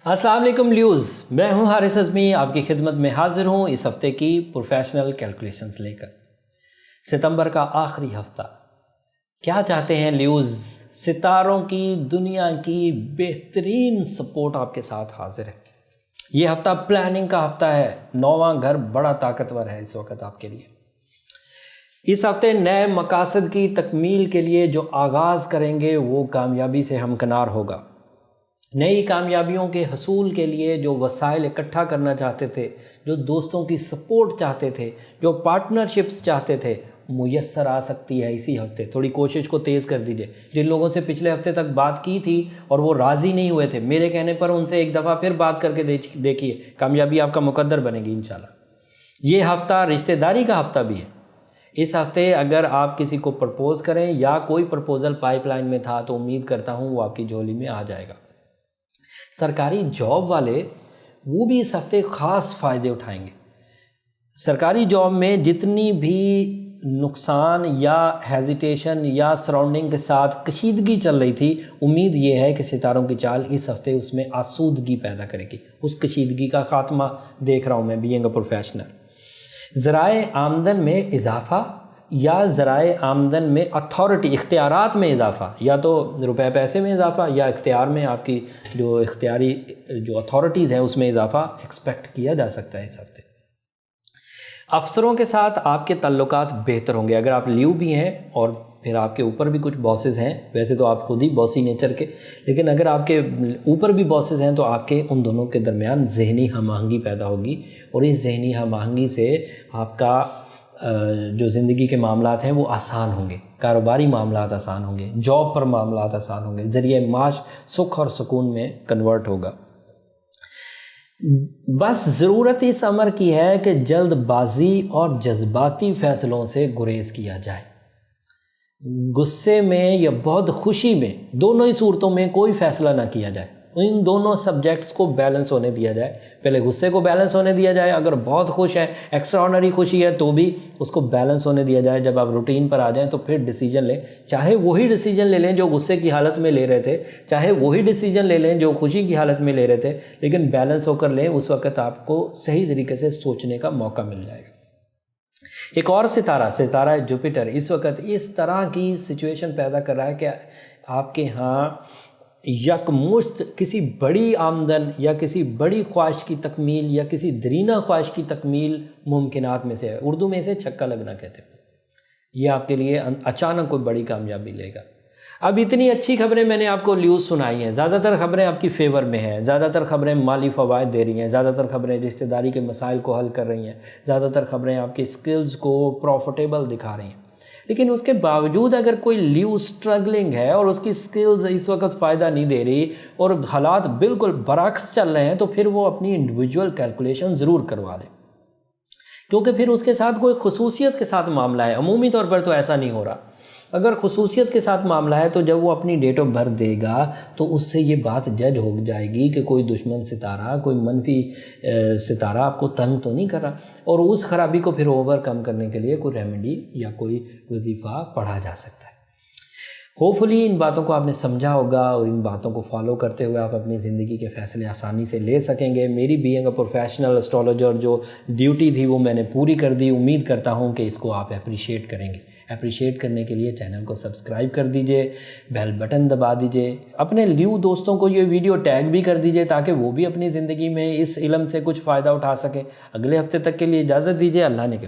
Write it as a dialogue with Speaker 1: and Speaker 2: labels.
Speaker 1: अस्सलाम वालेकुम ल्यूज़, मैं हूं हारिस अज़मी, आपकी खिदमत में हाजिर हूं इस हफ़्ते की प्रोफेशनल कैलकुलेशंस लेकर। सितंबर का आखिरी हफ्ता, क्या चाहते हैं ल्यूज़? सितारों की दुनिया की बेहतरीन सपोर्ट आपके साथ हाजिर है। ये हफ्ता प्लानिंग का हफ्ता है। 9वां घर बड़ा ताकतवर है इस वक्त आपके लिए। इस हफ्ते नए मकासद की तकमील के लिए जो आगाज़ करेंगे वो कामयाबी से हमकिनार होगा। नई कामयाबियों के हसूल के लिए जो वसाइल इकट्ठा करना चाहते थे, जो दोस्तों की सपोर्ट चाहते थे, जो पार्टनरशिप्स चाहते थे, मुयस्सर आ सकती है इसी हफ्ते। थोड़ी कोशिश को तेज़ कर दीजिए। जिन लोगों से पिछले हफ्ते तक बात की थी और वो राज़ी नहीं हुए थे, मेरे कहने पर उनसे एक दफ़ा फिर बात करके देखिए, कामयाबी आपका मुकद्दर बनेगी इंशाल्लाह। ये हफ्ता रिश्तेदारी का हफ्ता भी है। इस हफ्ते अगर आप किसी को प्रपोज़ करें या कोई प्रपोज़ल पाइपलाइन में था तो उम्मीद करता हूँ वो आपकी झोली में आ जाएगा। सरकारी जॉब वाले वो भी इस हफ्ते ख़ास फ़ायदे उठाएंगे। सरकारी जॉब में जितनी भी नुकसान या हेजिटेशन या सराउंडिंग के साथ कशीदगी चल रही थी, उम्मीद ये है कि सितारों की चाल इस हफ्ते उसमें आसूदगी पैदा करेगी। उस कशीदगी का ख़ात्मा देख रहा हूँ मैं बीइंग अ प्रोफेशनल। ज़राए आमदन में इजाफ़ा या ज़राए आमदन में अथॉरिटी इख्तियारात में इजाफ़ा, या तो रुपए पैसे में इजाफ़ा या इख्तियार में आपकी जो इख्तियारी जो अथॉरिटीज़ हैं उसमें इजाफ़ा एक्सपेक्ट किया जा सकता है इस हफ्ते। अफसरों के साथ आपके ताल्लुकात बेहतर होंगे अगर आप लीव भी हैं और फिर आपके ऊपर भी कुछ बॉसेस हैं। वैसे तो आप खुद ही बॉसी नेचर के, लेकिन अगर आपके ऊपर भी बॉसेस हैं तो आपके उन दोनों के दरमियान जहनी हम आहंगी पैदा होगी और इस जहनी हम आहंगी से आपका जो ज़िंदगी के मामलात हैं वो आसान होंगे, कारोबारी मामलात आसान होंगे, जॉब पर मामलात आसान होंगे, ज़रिए माश सुख और सुकून में कन्वर्ट होगा। बस ज़रूरत इस अमर की है कि जल्दबाजी और जज्बाती फ़ैसलों से गुरेज किया जाए। गुस्से में या बहुत खुशी में, दोनों ही सूरतों में कोई फ़ैसला ना किया जाए। इन दोनों सब्जेक्ट्स को बैलेंस होने दिया जाए। पहले गुस्से को बैलेंस होने दिया जाए, अगर बहुत खुश हैं, एक्स्ट्राऑर्डिनरी खुशी है तो भी उसको बैलेंस होने दिया जाए। जब आप रूटीन पर आ जाएं तो फिर डिसीजन लें, चाहे वही डिसीजन ले लें जो गुस्से की हालत में ले रहे थे, चाहे वही डिसीजन ले लें जो खुशी की हालत में ले रहे थे, लेकिन बैलेंस होकर लें। उस वक्त आपको सही तरीके से सोचने का मौका मिल जाएगा। एक और सितारा जुपिटर इस वक्त इस तरह की सिचुएशन पैदा कर रहा है कि आपके यहाँ यकमुश्त किसी बड़ी आमदन या किसी बड़ी ख्वाहिश की तकमील या किसी दरीना ख्वाहिश की तकमील मुमकिनात में से है। उर्दू में इसे छक्का लगना कहते हैं। ये आपके लिए अचानक कोई बड़ी कामयाबी लेगा। अब इतनी अच्छी खबरें मैंने आपको न्यूज़ सुनाई हैं, ज़्यादातर खबरें आपकी फेवर में हैं, ज़्यादातर खबरें माली फ़वाइद दे रही हैं, ज़्यादातर खबरें रिश्तेदारी के मसाइल को हल कर रही हैं, ज़्यादातर खबरें आपकी स्किल्स को प्रॉफिटेबल दिखा रही हैं। लेकिन उसके बावजूद अगर कोई लीव स्ट्रगलिंग है और उसकी स्किल्स इस वक्त फ़ायदा नहीं दे रही और हालात बिल्कुल बरअक्स चल रहे हैं, तो फिर वो अपनी इंडिविजुअल कैलकुलेशन ज़रूर करवा ले, क्योंकि फिर उसके साथ कोई खुसूसियत के साथ मामला है। अमूमी तौर पर तो ऐसा नहीं हो रहा। अगर खुसूसियत के साथ मामला है तो जब वो अपनी डेट ऑफ बर्थ देगा तो उससे ये बात जज हो जाएगी कि कोई दुश्मन सितारा, कोई मनफी सितारा आपको तंग तो नहीं कर रहा, और उस खराबी को फिर ओवरकम करने के लिए कोई रेमेडी या कोई वजीफ़ा पढ़ा जा सकता है। होपफुली इन बातों को आपने समझा होगा और इन बातों को फॉलो करते हुए आप अपनी ज़िंदगी के फ़ैसले आसानी से ले सकेंगे। मेरी बीइंग अ प्रोफेशनल एस्ट्रोलॉजर जो ड्यूटी थी वो मैंने पूरी कर दी। उम्मीद करता हूँ कि इसको आप अप्रिशिएट करेंगे। अप्रिशिएट करने के लिए चैनल को सब्सक्राइब कर दीजिए, बेल बटन दबा दीजिए, अपने ल्यू दोस्तों को ये वीडियो टैग भी कर दीजिए ताकि वो भी अपनी ज़िंदगी में इस इल्म से कुछ फ़ायदा उठा सकें। अगले हफ्ते तक के लिए इजाज़त दीजिए। अल्लाह ने के